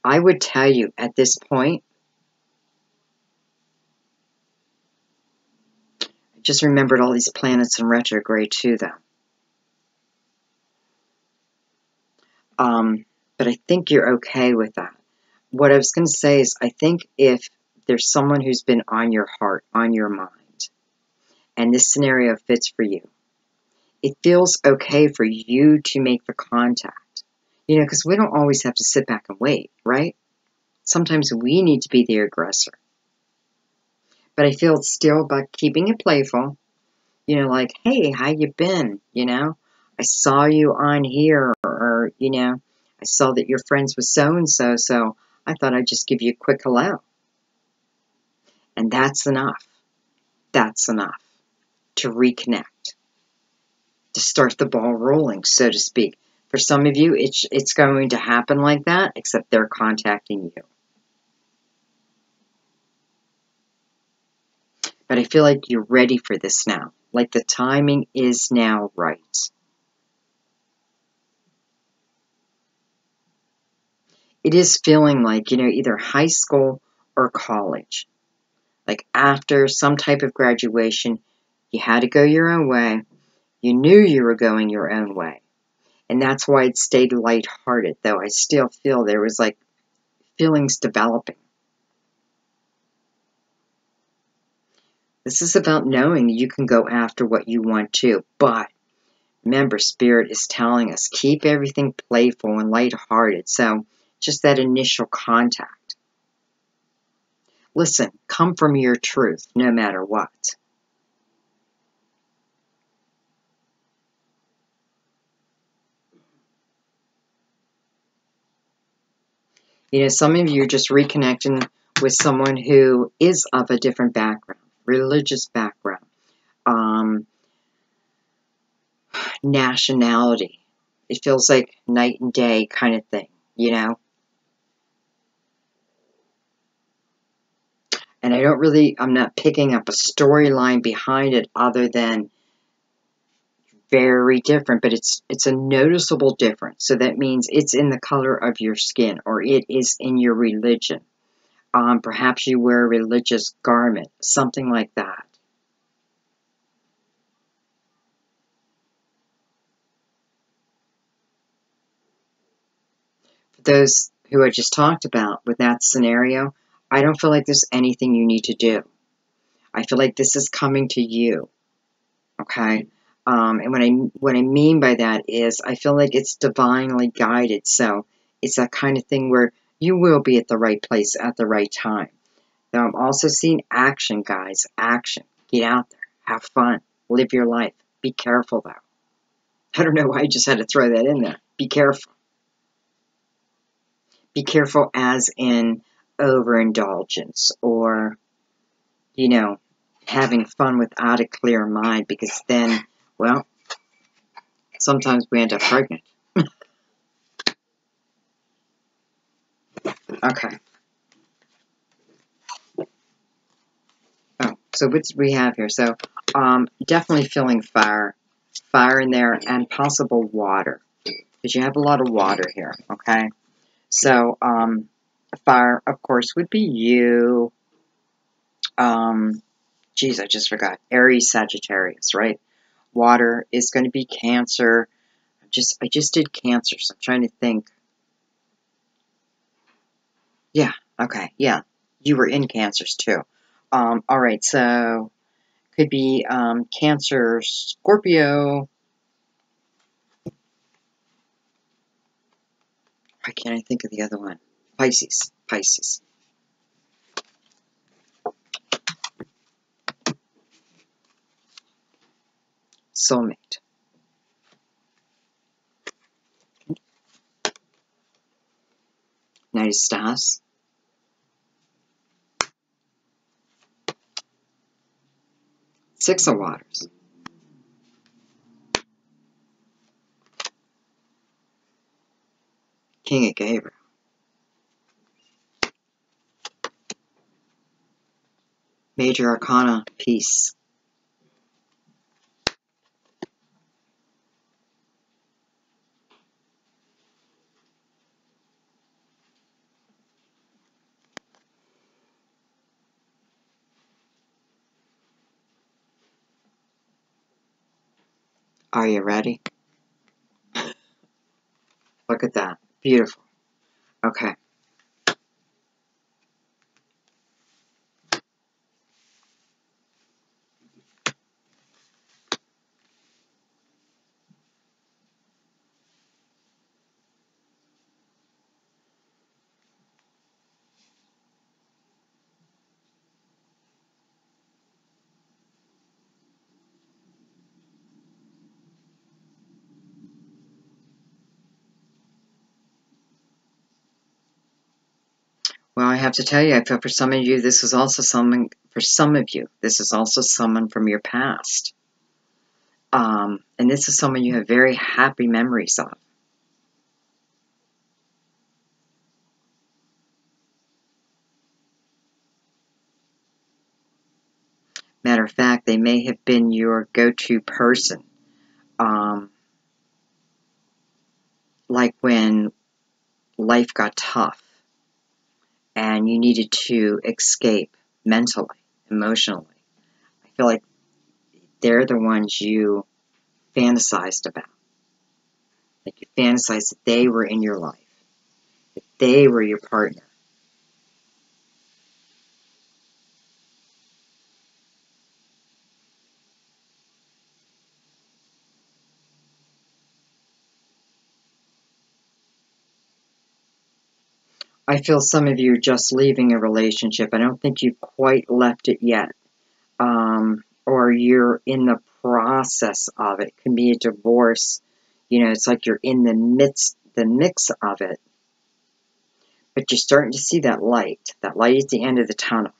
I would tell you at this point, I just remembered all these planets in retrograde too, though. But I think you're okay with that. What I was going to say is I think if there's someone who's been on your heart, on your mind, and this scenario fits for you, it feels okay for you to make the contact. You know, because we don't always have to sit back and wait, right? Sometimes we need to be the aggressor. But I feel it's still about keeping it playful. You know, like, hey, how you been? You know, I saw you on here, or, you know, I saw that you're friends with so-and-so, so I thought I'd just give you a quick hello. And that's enough. That's enough to reconnect, to start the ball rolling, so to speak. For some of you, it's going to happen like that, except they're contacting you. But I feel like you're ready for this now. Like the timing is now right. It is feeling like, you know, either high school or college. Like after some type of graduation, you had to go your own way. You knew you were going your own way. And that's why it stayed lighthearted, though I still feel there was like feelings developing. This is about knowing you can go after what you want to, but remember, Spirit is telling us, keep everything playful and lighthearted. So just that initial contact. Listen, come from your truth, no matter what. You know, some of you are just reconnecting with someone who is of a different background, religious background. nationality. It feels like night and day kind of thing, you know? And I'm not picking up a storyline behind it other than very different, but it's a noticeable difference. So that means it's in the color of your skin, or it is in your religion. Perhaps you wear a religious garment, something like that. For those who I just talked about with that scenario, I don't feel like there's anything you need to do. I feel like this is coming to you, okay? And what I mean by that is I feel like it's divinely guided. So it's that kind of thing where you will be at the right place at the right time. Now I'm also seeing action, guys. Action. Get out there. Have fun. Live your life. Be careful, though. I don't know why I just had to throw that in there. Be careful. Be careful as in overindulgence or, you know, having fun without a clear mind, because then, well, sometimes we end up pregnant. Okay. Oh, so what do we have here? So, definitely feeling fire in there, and possible water, because you have a lot of water here, okay? So, fire, of course, would be you. Geez, I just forgot. Aries, Sagittarius, right? Water is going to be Cancer. I just did Cancer, so I'm trying to think. Yeah, okay, yeah. You were in Cancers, too. All right, so could be Cancer, Scorpio. Why can't I think of the other one? Pisces. Pisces. Soulmate. Knight of Stars. Six of Waters. King of Gabriel. Major Arcana, Peace. Are you ready? Look at that. Beautiful. Okay. Well, I have to tell you, I feel for some of you, this is also someone, for some of you, this is also someone from your past. And this is someone you have very happy memories of. Matter of fact, they may have been your go-to person. Like when life got tough and you needed to escape mentally, emotionally. I feel like they're the ones you fantasized about. Like you fantasized that they were in your life, that they were your partner. I feel some of you are just leaving a relationship. I don't think you've quite left it yet. Or you're in the process of it. It can be a divorce. You know, it's like you're in the mix of it. But you're starting to see that light at the end of the tunnel.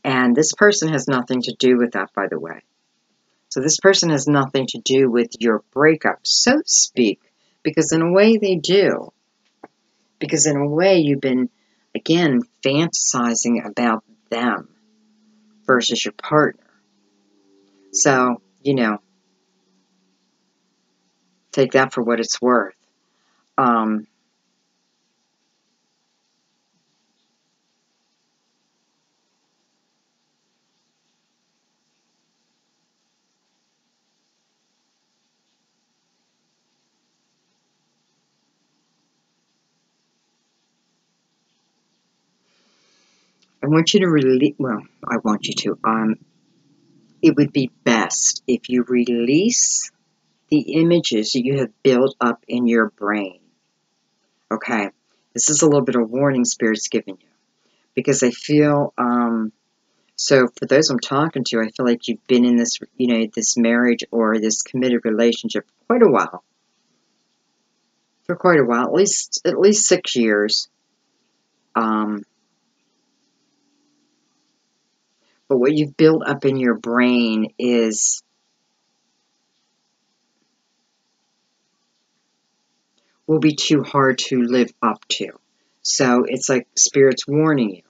And this person has nothing to do with that, by the way. So this person has nothing to do with your breakup, so to speak, because in a way they do. Because in a way you've been, again, fantasizing about them versus your partner. So, you know, take that for what it's worth. I want you to release, well, I want you to, it would be best if you release the images that you have built up in your brain. Okay, this is a little bit of warning Spirit's giving you, because I feel, so for those I'm talking to, I feel like you've been in this, you know, this marriage or this committed relationship for quite a while. For quite a while, at least 6 years. But what you've built up in your brain will be too hard to live up to. So it's like Spirit's warning you.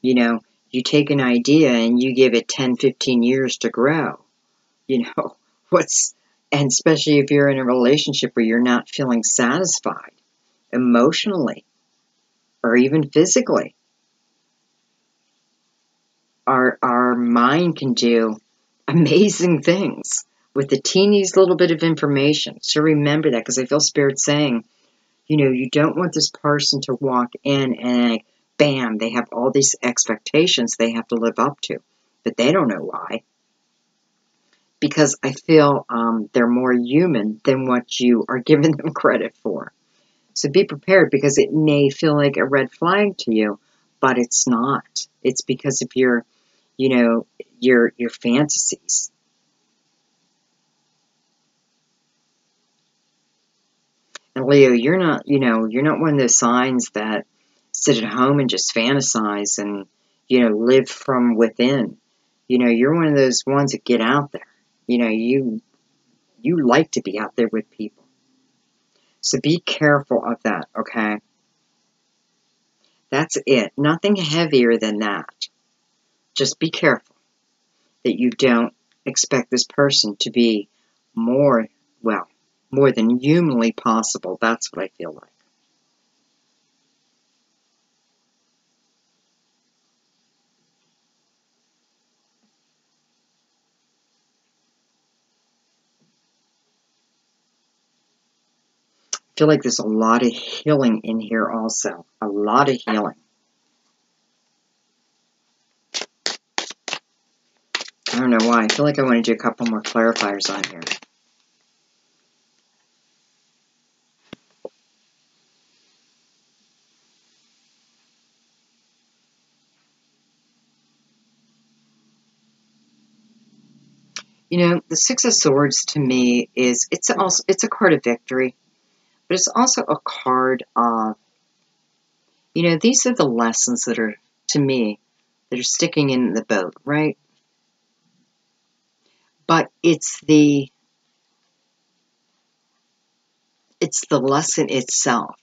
You know, you take an idea and you give it 10, 15 years to grow. You know, and especially if you're in a relationship where you're not feeling satisfied emotionally or even physically. Our mind can do amazing things with the teeniest little bit of information. So remember that, because I feel Spirit saying, you know, you don't want this person to walk in and bam, they have all these expectations they have to live up to, but they don't know why. Because I feel they're more human than what you are giving them credit for. So be prepared, because it may feel like a red flag to you, but it's not. It's because of your, you know, your fantasies. And Leo, you're not, you know, you're not one of those signs that sit at home and just fantasize and, you know, live from within. You know, you're one of those ones that get out there. You know, you like to be out there with people. So be careful of that, okay? That's it. Nothing heavier than that. Just be careful that you don't expect this person to be more than humanly possible. That's what I feel like. I feel like there's a lot of healing in here also. A lot of healing. I don't know why. I feel like I want to do a couple more clarifiers on here. You know, the Six of Swords to me is, it's a card of victory, but it's also a card of, you know, these are the lessons that are, to me, that are sticking in the boat, right? But it's the lesson itself,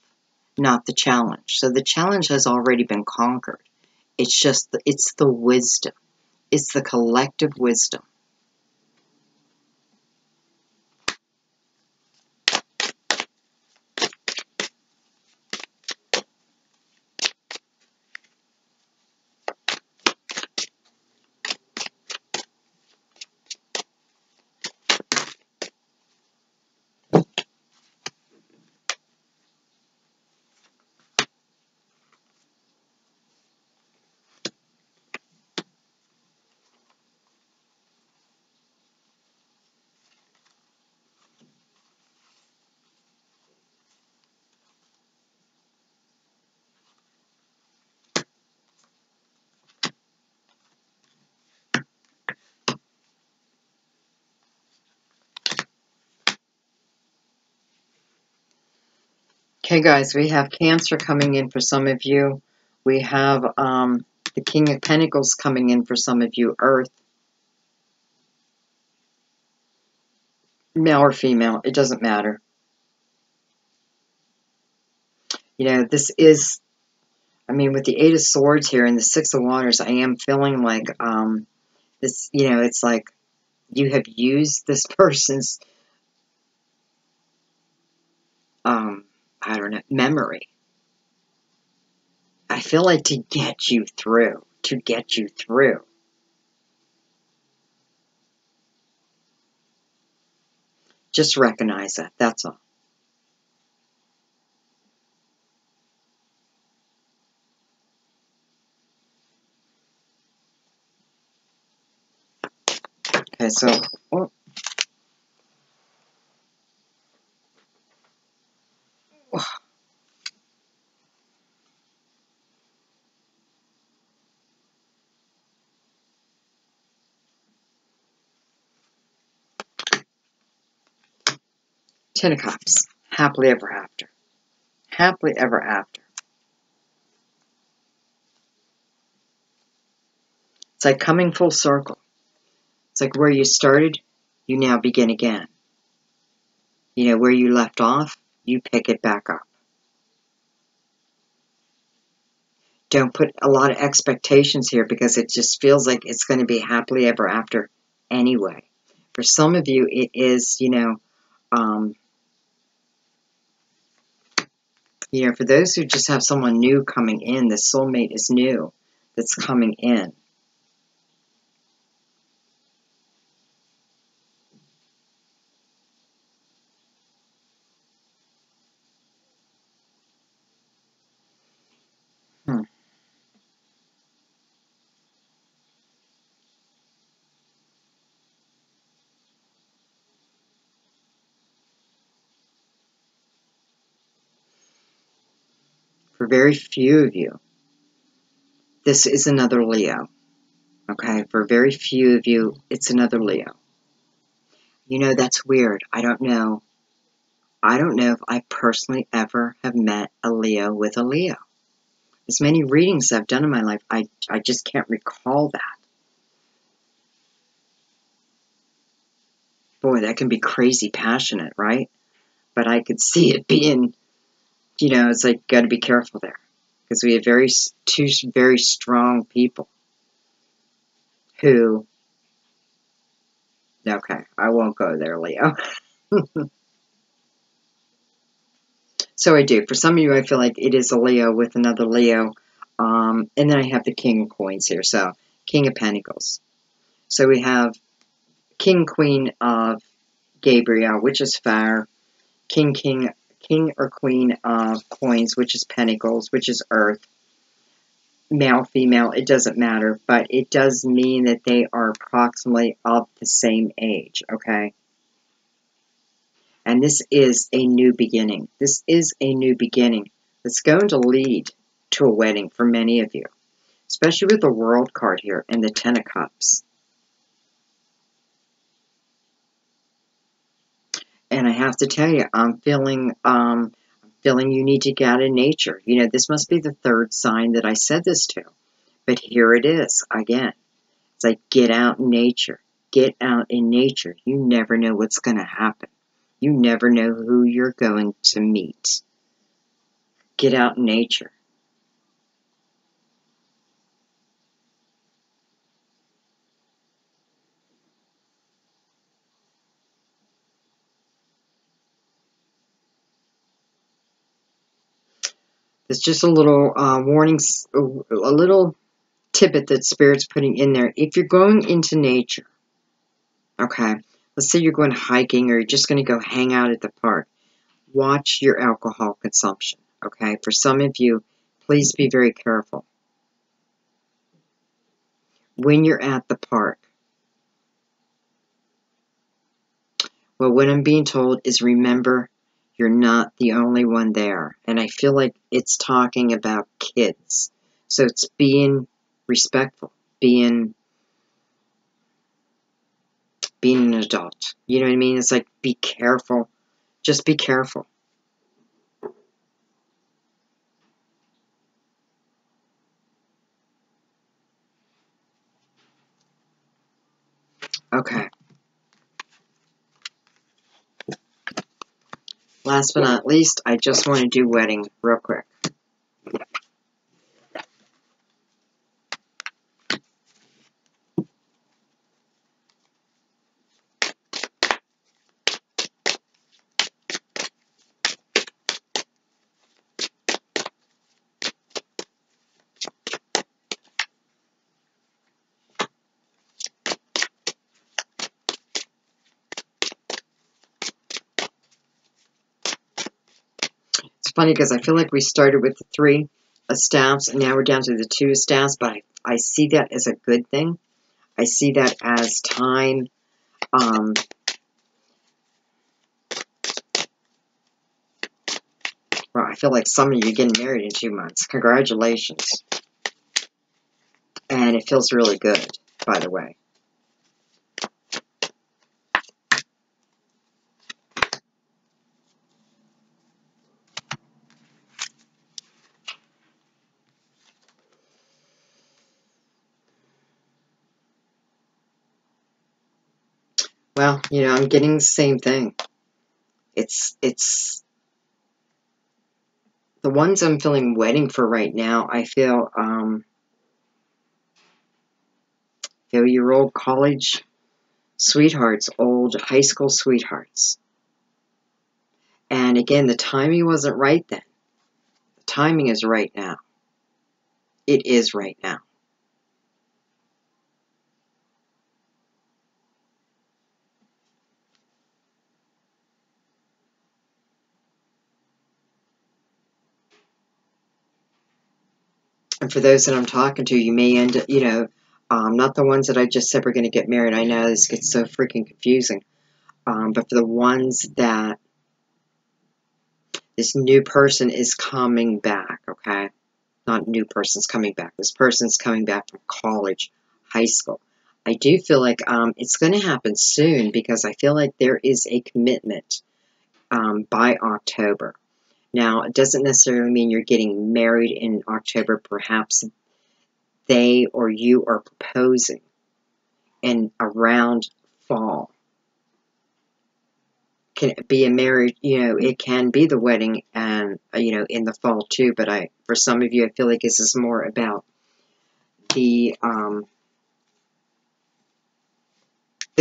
not the challenge. So the challenge has already been conquered. It's just, it's the wisdom. It's the collective wisdom. Okay, guys, we have Cancer coming in for some of you. We have the King of Pentacles coming in for some of you, Earth. male or female, it doesn't matter. You know, this is, I mean, with the Eight of Swords here and the Six of Wands, I am feeling like this, you know, it's like you have used this person's, I don't know, memory. I feel like to get you through, to get you through. Just recognize that, that's all. Okay, so, oh, 10 of Cups, happily ever after. Happily ever after. It's like coming full circle. It's like where you started, you now begin again. You know, where you left off, you pick it back up. Don't put a lot of expectations here because it just feels like it's going to be happily ever after anyway. For some of you, it is, for those who just have someone new coming in, the soulmate is new that's coming in. For very few of you, this is another Leo. Okay, for very few of you, it's another Leo. You know, that's weird. I don't know. I don't know if I personally ever have met a Leo with a Leo. As many readings I've done in my life, I just can't recall that. Boy, that can be crazy passionate, right? But I could see it being, it's like, got to be careful there. Because we have two very strong people who, okay, I won't go there, Leo. So I do. For some of you, I feel like it is a Leo with another Leo. And then I have the King of Coins here. So, King of Pentacles. So we have King, Queen of Gabriel, which is fire. King or Queen of Coins, which is Pentacles, which is Earth. Male, female, it doesn't matter. But it does mean that they are approximately of the same age, okay? And this is a new beginning. This is a new beginning that's going to lead to a wedding for many of you, especially with the World card here and the Ten of Cups. And I have to tell you, I'm feeling you need to get out of nature. You know, this must be the third sign that I said this to. But here it is again. It's like, get out in nature. Get out in nature. You never know what's going to happen. You never know who you're going to meet. Get out in nature. It's just a little warnings, a little tidbit that Spirit's putting in there. If you're going into nature, okay, let's say you're going hiking or you're just going to go hang out at the park, watch your alcohol consumption, okay? For some of you, please be very careful. When you're at the park, well, what I'm being told is remember, you're not the only one there. And I feel like it's talking about kids. So it's being respectful, being an adult. You know what I mean? It's like, be careful. Just be careful. Okay. Last but not least, I just want to do wedding real quick. It's funny because I feel like we started with the 3 staffs and now we're down to the 2 staffs, but I see that as a good thing. I see that as time. Well, I feel like some of you are getting married in 2 months. Congratulations. And it feels really good, by the way. Well, you know, I'm getting the same thing. It's the ones I'm feeling wedding for right now, I feel your old college sweethearts, old high school sweethearts. And again, the timing wasn't right then. The timing is right now. It is right now. And for those that I'm talking to, you may end up, you know, not the ones that I just said were going to get married. I know this gets so freaking confusing. But for the ones that this new person is coming back, okay? Not new person's coming back. This person's coming back from college, high school. I do feel like it's going to happen soon because I feel like there is a commitment by October. Now, it doesn't necessarily mean you're getting married in October. Perhaps they or you are proposing in around fall. Can it be a marriage, you know, it can be the wedding and, you know, in the fall too, but for some of you, I feel like this is more about the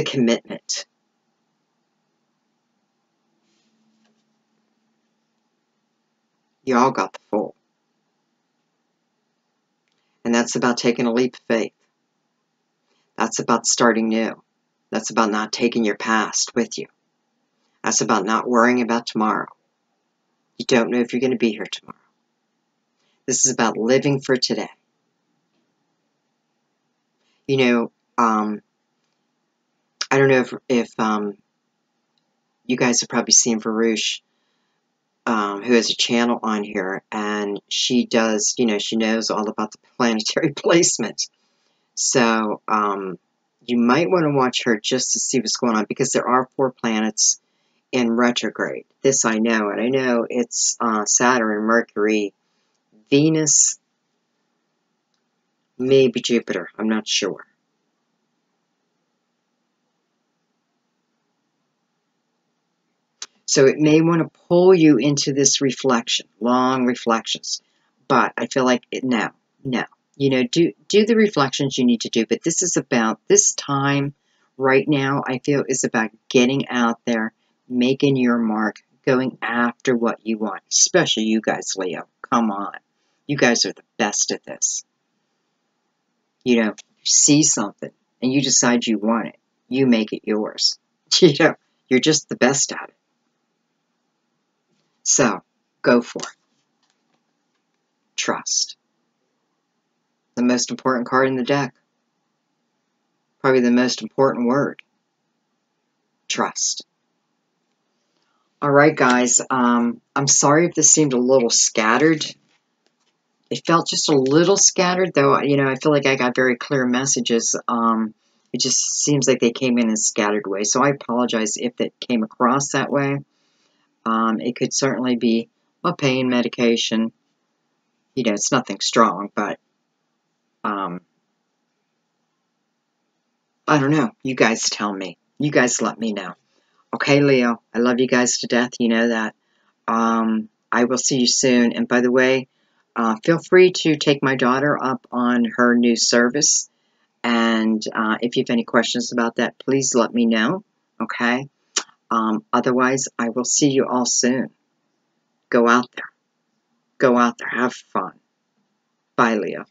commitment. Y'all got the full. And that's about taking a leap of faith. That's about starting new. That's about not taking your past with you. That's about not worrying about tomorrow. You don't know if you're going to be here tomorrow. This is about living for today. You know, I don't know if you guys have probably seen Varouche, who has a channel on here, and she does, you know, she knows all about the planetary placement. So, you might want to watch her just to see what's going on, because there are 4 planets in retrograde. This I know, and I know it's Saturn, Mercury, Venus, maybe Jupiter. I'm not sure. So it may want to pull you into this reflection, long reflections. But I feel like, no. You know, do the reflections you need to do. But this is about, this time right now, I feel, is about getting out there, making your mark, going after what you want. Especially you guys, Leo. Come on. You guys are the best at this. You know, you see something and you decide you want it. You make it yours. You know, you're just the best at it. So, go for it. Trust. The most important card in the deck. Probably the most important word. Trust. Alright guys, I'm sorry if this seemed a little scattered. It felt just a little scattered, though, you know, I feel like I got very clear messages. It just seems like they came in a scattered way. So I apologize if it came across that way. It could certainly be a pain medication. You know, it's nothing strong, but I don't know. You guys tell me. You guys let me know. Okay, Leo, I love you guys to death. You know that. I will see you soon. And by the way, feel free to take my daughter up on her new service. And if you have any questions about that, please let me know. Okay? Otherwise, I will see you all soon. Go out there. Go out there. Have fun. Bye, Leo.